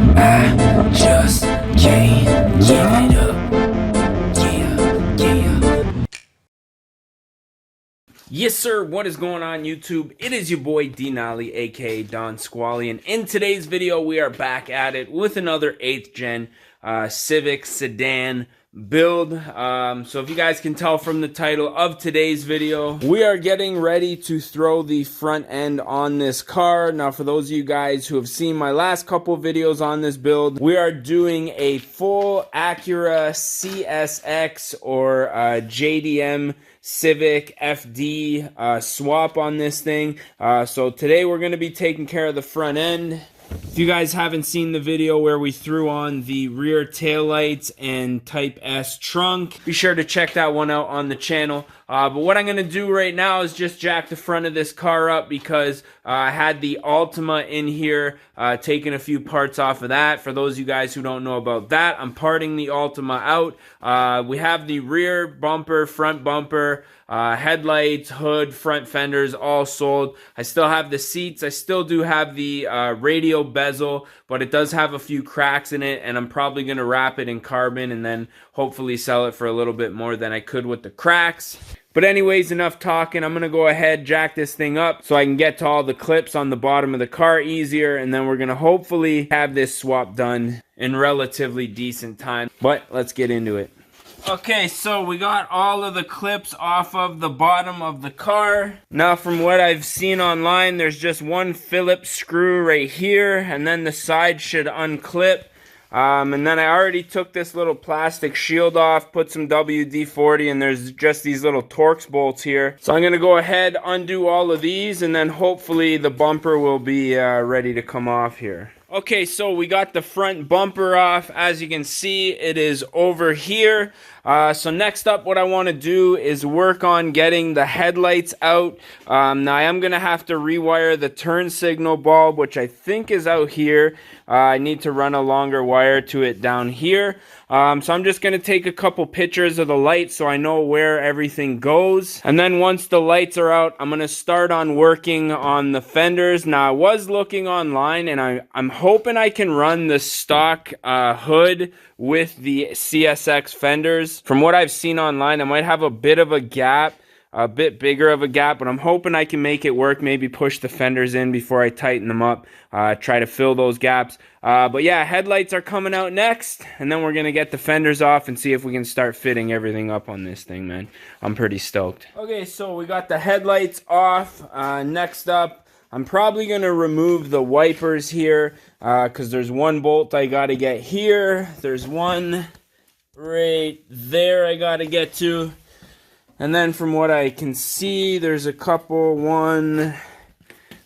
I just can't give it up. Yeah, yeah. Yes, sir. What is going on, YouTube? It is your boy D Nolly, aka Don Squally, and in today's video, we are back at it with another 8th gen Civic sedan build. So if you guys can tell from the title of today's video, we are getting ready to throw the front end on this car. Now, for those of you guys who have seen my last couple videos on this build, we are doing a full Acura CSX or JDM Civic FD swap on this thing. So today we're going to be taking care of the front end. If you guys haven't seen the video where we threw on the rear taillights and Type S trunk, be sure to check that one out on the channel. But what I'm going to do right now is just jack the front of this car up because I had the Altima in here, taking a few parts off of that. For those of you guys who don't know about that, I'm parting the Altima out. We have the rear bumper, front bumper, headlights, hood, front fenders all sold. I still have the seats. I still do have the radial bezel, but it does have a few cracks in it, and I'm probably going to wrap it in carbon and then hopefully sell it for a little bit more than I could with the cracks. But anyways, enough talking. I'm going to go ahead, jack this thing up so I can get to all the clips on the bottom of the car easier, and then we're going to hopefully have this swap done in relatively decent time. But let's get into it. Okay, so we got all of the clips off of the bottom of the car. Now, from what I've seen online, there's just one Phillips screw right here, and then the side should unclip. And then I already took this little plastic shield off, put some WD-40, and there's just these little Torx bolts here. So I'm going to go ahead, undo all of these, and then hopefully the bumper will be ready to come off here. Okay, so we got the front bumper off. As you can see, it is over here. So next up, what I want to do is work on getting the headlights out. Now, I am going to have to rewire the turn signal bulb, which I think is out here. I need to run a longer wire to it down here. So I'm just going to take a couple pictures of the lights so I know where everything goes. And then once the lights are out, I'm going to start on working on the fenders. Now, I was looking online, and I'm hoping I can run the stock hood with the CSX fenders. From what I've seen online, I might have a bit of a gap, a bit bigger of a gap, but I'm hoping I can make it work. Maybe push the fenders in before I tighten them up, try to fill those gaps. But yeah, headlights are coming out next, and then we're gonna get the fenders off and see if we can start fitting everything up on this thing, man. I'm pretty stoked. Okay, so we got the headlights off. Next up, I'm probably going to remove the wipers here because there's one bolt I got to get here. There's one right there I got to get to. And then from what I can see, there's a couple, one, and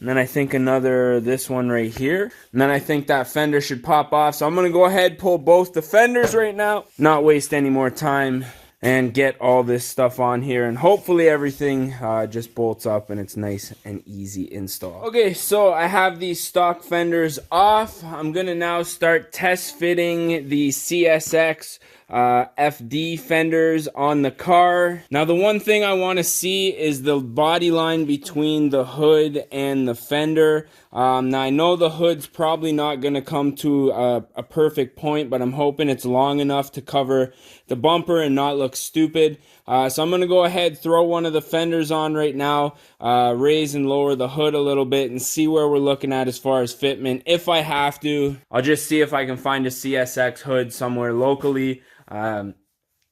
then I think another, this one right here. And then I think that fender should pop off. So I'm going to go ahead, pull both the fenders right now, not waste any more time, and get all this stuff on here, and hopefully everything just bolts up and it's nice and easy install. Okay, so I have these stock fenders off. I'm gonna now start test fitting the CSX FD fenders on the car. Now, the one thing I want to see is the body line between the hood and the fender. Now, I know the hood's probably not going to come to a perfect point, but I'm hoping it's long enough to cover the bumper and not look stupid. So I'm going to go ahead, throw one of the fenders on right now, raise and lower the hood a little bit, and see where we're looking at as far as fitment. If I have to, I'll just see if I can find a CSX hood somewhere locally.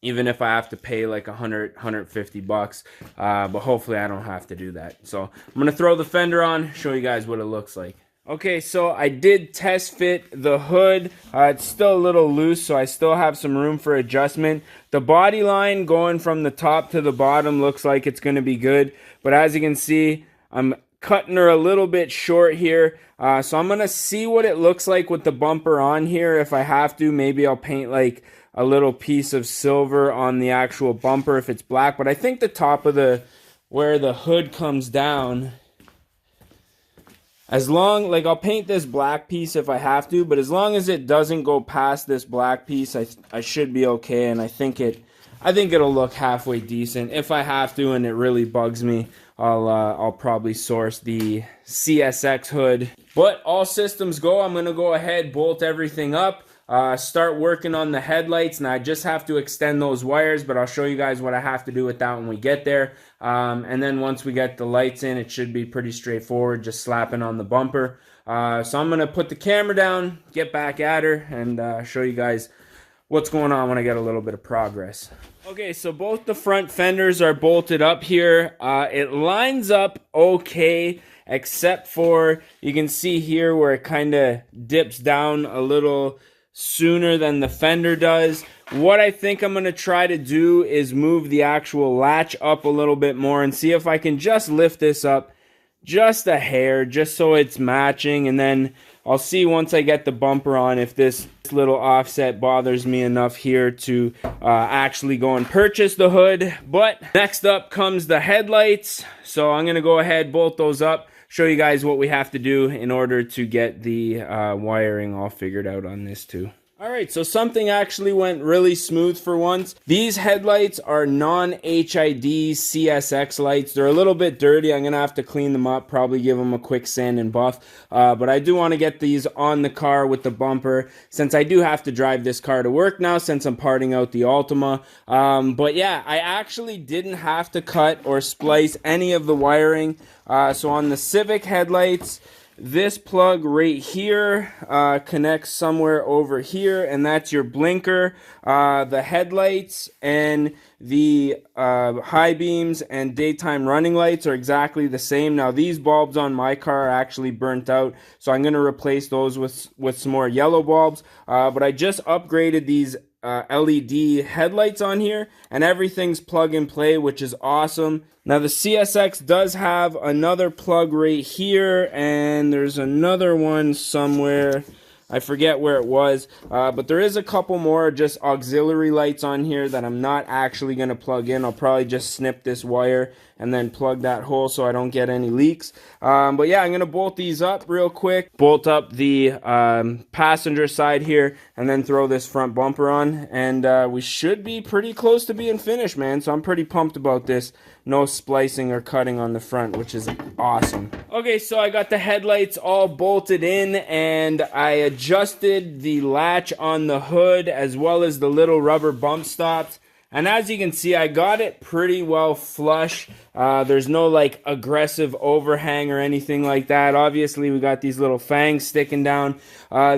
Even if I have to pay like $150, but hopefully I don't have to do that. So I'm gonna throw the fender on, show you guys what it looks like. Okay, so I did test fit the hood. It's still a little loose, so I still have some room for adjustment. The body line going from the top to the bottom looks like it's gonna be good, but as you can see, I'm cutting her a little bit short here. So I'm gonna see what it looks like with the bumper on here. If I have to, maybe I'll paint like a little piece of silver on the actual bumper if it's black. But I think the top of where the hood comes down, As long, like, I'll paint this black piece if I have to, but as long as it doesn't go past this black piece, I should be okay, and I think it'll look halfway decent. If I have to and it really bugs me, I'll probably source the CSX hood. But all systems go. I'm gonna go ahead, bolt everything up, start working on the headlights. Now I just have to extend those wires, but I'll show you guys what I have to do with that when we get there. And then once we get the lights in, it should be pretty straightforward, just slapping on the bumper. So I'm gonna put the camera down, get back at her, and show you guys what's going on when I get a little bit of progress. Okay, so both the front fenders are bolted up here. It lines up okay, except for, you can see here where it kind of dips down a little sooner than the fender does. What I think I'm going to try to do is move the actual latch up a little bit more and see if I can just lift this up just a hair, just so it's matching, and then I'll see once I get the bumper on if this little offset bothers me enough here to actually go and purchase the hood. But next up comes the headlights, so I'm gonna go ahead, bolt those up, show you guys what we have to do in order to get the wiring all figured out on this too. Alright, so something actually went really smooth for once. These headlights are non-HID CSX lights. They're a little bit dirty. I'm going to have to clean them up, probably give them a quick sand and buff. But I do want to get these on the car with the bumper, since I do have to drive this car to work now, since I'm parting out the Altima. But yeah, I actually didn't have to cut or splice any of the wiring. So on the Civic headlights, this plug right here connects somewhere over here, and that's your blinker. The headlights and the high beams and daytime running lights are exactly the same. Now these bulbs on my car are actually burnt out, so I'm going to replace those with some more yellow bulbs. But I just upgraded these LED headlights on here, and everything's plug and play, which is awesome. Now the CSX does have another plug right here, and there's another one somewhere. I forget where it was, but there is a couple more just auxiliary lights on here that I'm not actually going to plug in. I'll probably just snip this wire and then plug that hole so I don't get any leaks. But yeah, I'm going to bolt these up real quick. Bolt up the passenger side here and then throw this front bumper on. And we should be pretty close to being finished, man. So I'm pretty pumped about this. No splicing or cutting on the front, which is awesome. Okay, so I got the headlights all bolted in, and I adjusted the latch on the hood as well as the little rubber bump stops. And as you can see, I got it pretty well flush. There's no like aggressive overhang or anything like that. Obviously, we got these little fangs sticking down.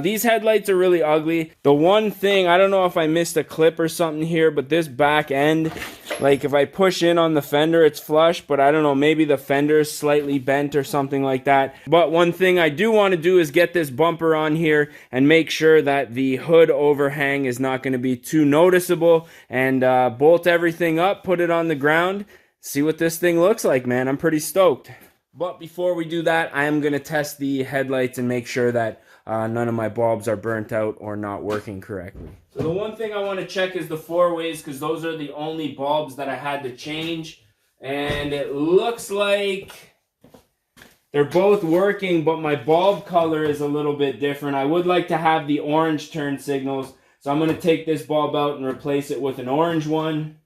These headlights are really ugly. The one thing, I don't know if I missed a clip or something here, but this back end, like if I push in on the fender, it's flush, but I don't know, maybe the fender is slightly bent or something like that. But one thing I do want to do is get this bumper on here and make sure that the hood overhang is not going to be too noticeable, and bolt everything up, put it on the ground, see what this thing looks like, man. I'm pretty stoked. But before we do that, I am going to test the headlights and make sure that none of my bulbs are burnt out or not working correctly. So the one thing I want to check is the four-ways, because those are the only bulbs that I had to change. And it looks like they're both working, but my bulb color is a little bit different. I would like to have the orange turn signals, so I'm going to take this bulb out and replace it with an orange one.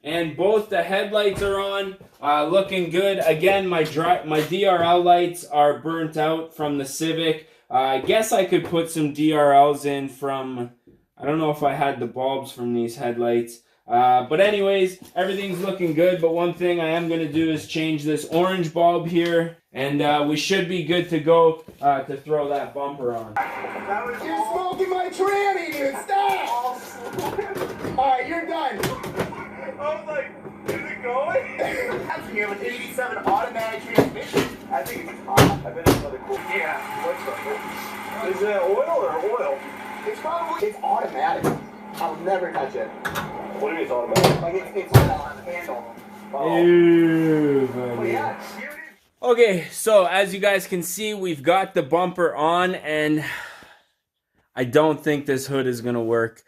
And both the headlights are on, looking good. Again, my DRL lights are burnt out from the Civic. I guess I could put some DRLs in from, I don't know if I had the bulbs from these headlights. But anyways, everything's looking good. But one thing I am going to do is change this orange bulb here. And we should be good to go to throw that bumper on. You're smoking my tranny, dude. Stop! Alright, you're done. I was like, is it going? Actually, you have an 87 automatic transmission. I think it's hot. I bet it's another cool. Yeah. What's up? Is it oil or oil? It's automatic. I'll never touch it. What do you mean it's automatic? Like it's on the handle. Oh. Ew, Oh buddy. yeah. Okay, so as you guys can see, we've got the bumper on, and I don't think this hood is going to work.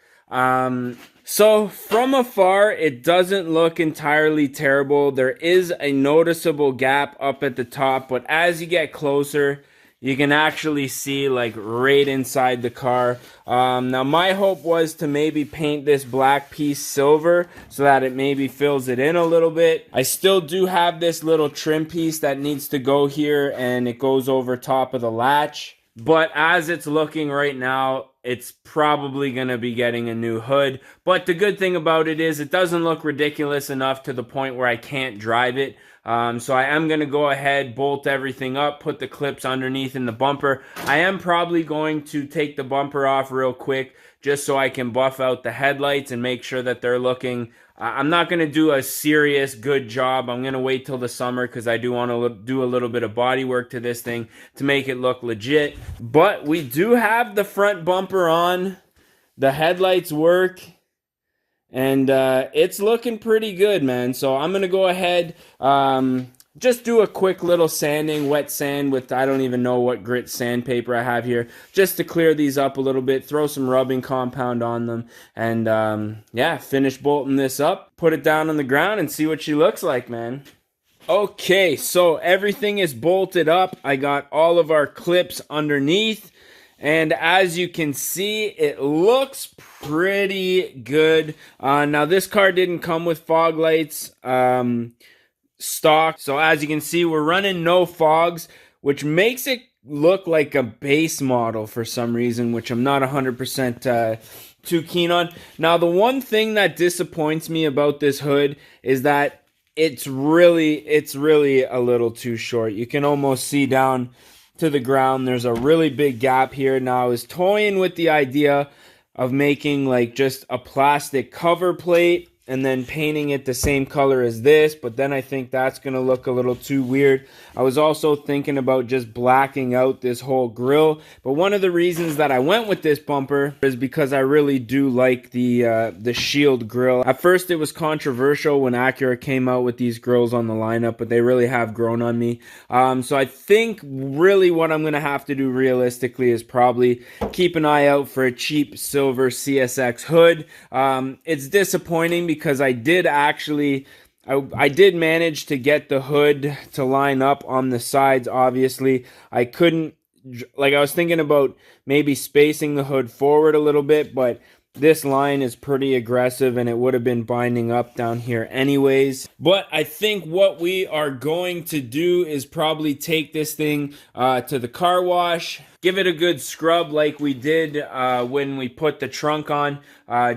So from afar, it doesn't look entirely terrible. There is a noticeable gap up at the top, but as you get closer, you can actually see like right inside the car. Now my hope was to maybe paint this black piece silver so that it maybe fills it in a little bit. I still do have this little trim piece that needs to go here, and it goes over top of the latch. But as it's looking right now, it's probably going to be getting a new hood. But the good thing about it is it doesn't look ridiculous enough to the point where I can't drive it. So I am going to go ahead, bolt everything up, put the clips underneath in the bumper. I am probably going to take the bumper off real quick just so I can buff out the headlights and make sure that they're looking. I'm not going to do a serious good job. I'm going to wait till the summer because I do want to do a little bit of body work to this thing to make it look legit. But we do have the front bumper on. The headlights work. And it's looking pretty good, man. So I'm going to go ahead, just do a quick little sanding, wet sand with, I don't even know what grit sandpaper I have here, just to clear these up a little bit, throw some rubbing compound on them, and yeah, finish bolting this up, put it down on the ground, and see what she looks like, man. Okay, so everything is bolted up. I got all of our clips underneath. And as you can see, it looks pretty good. Now, this car didn't come with fog lights stock. So as you can see, we're running no fogs, which makes it look like a base model for some reason, which I'm not 100% too keen on. Now, the one thing that disappoints me about this hood is that it's really a little too short. You can almost see down to the ground. There's a really big gap here. Now, I was toying with the idea of making like just a plastic cover plate and then painting it the same color as this, but then I think that's gonna look a little too weird. I was also thinking about just blacking out this whole grille, but one of the reasons that I went with this bumper is because I really do like the shield grille. At first it was controversial when Acura came out with these grills on the lineup, but they really have grown on me. So I think really what I'm gonna have to do realistically is probably keep an eye out for a cheap silver CSX hood. It's disappointing because I did manage to get the hood to line up on the sides. Obviously, I couldn't, like, I was thinking about maybe spacing the hood forward a little bit, but this line is pretty aggressive and it would have been binding up down here anyways. But I think what we are going to do is probably take this thing to the car wash, give it a good scrub like we did when we put the trunk on.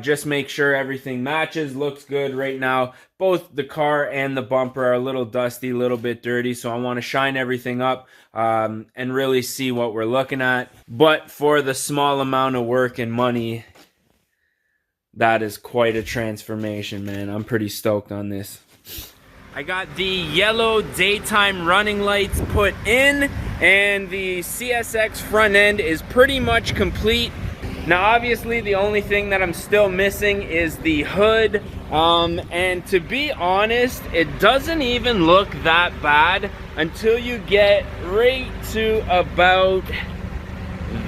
Just make sure everything matches, looks good. Right now, both the car and the bumper are a little dusty, a little bit dirty, so I want to shine everything up and really see what we're looking at. But for the small amount of work and money, that is quite a transformation, man. I'm pretty stoked on this. I got the yellow daytime running lights put in, and the CSX front end is pretty much complete. Now, obviously, the only thing that I'm still missing is the hood. And to be honest, it doesn't even look that bad until you get right to about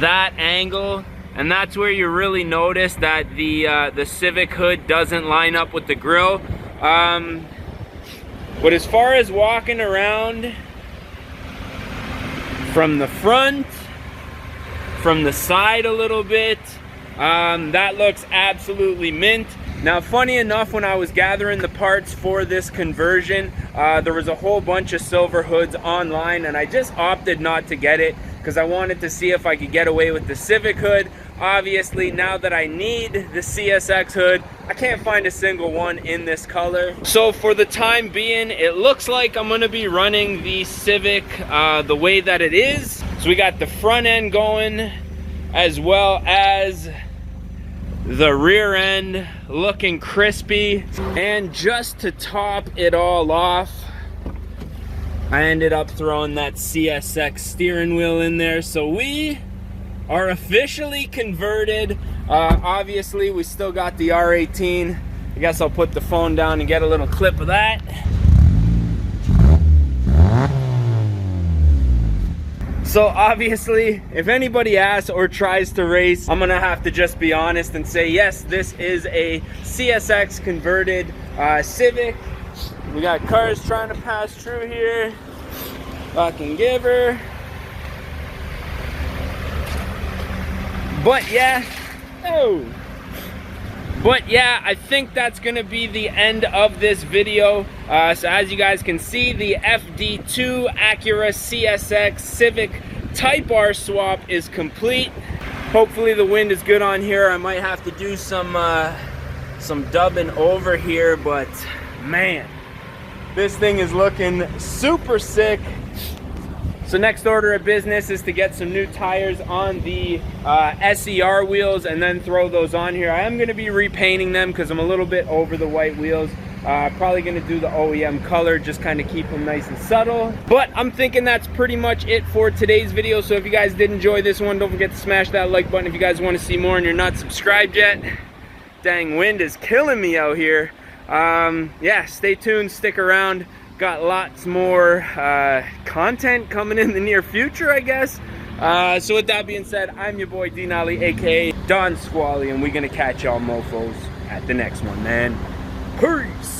that angle. And that's where you really notice that the Civic hood doesn't line up with the grille. But as far as walking around from the front, from the side a little bit, that looks absolutely mint. Now, funny enough, when I was gathering the parts for this conversion, there was a whole bunch of silver hoods online, and I just opted not to get it because I wanted to see if I could get away with the Civic hood. Obviously, now that I need the CSX hood, I can't find a single one in this color. So for the time being, it looks like I'm gonna be running the Civic the way that it is. So we got the front end going, as well as the rear end looking crispy. And just to top it all off, I ended up throwing that CSX steering wheel in there. So we are officially converted. Obviously, we still got the R18. I guess I'll put the phone down and get a little clip of that. So obviously, if anybody asks or tries to race, I'm gonna have to just be honest and say, yes, this is a CSX converted Civic. We got cars trying to pass through here. Fucking give her. But yeah, I think that's gonna be the end of this video. So as you guys can see, the FD2 Acura CSX Civic Type R swap is complete. Hopefully the wind is good on here. I might have to do some dubbing over here, but man, this thing is looking super sick. So next order of business is to get some new tires on the SER wheels and then throw those on here. I am going to be repainting them because I'm a little bit over the white wheels. Probably going to do the OEM color, just kind of keep them nice and subtle. But I'm thinking that's pretty much it for today's video. So if you guys did enjoy this one, don't forget to smash that like button if you guys want to see more and you're not subscribed yet. Dang, wind is killing me out here. Yeah, stay tuned, stick around. Got lots more content coming in the near future, I guess. So with that being said, I'm your boy D-Nolly, aka Don Squally, and we're gonna catch y'all mofos at the next one, man. Peace!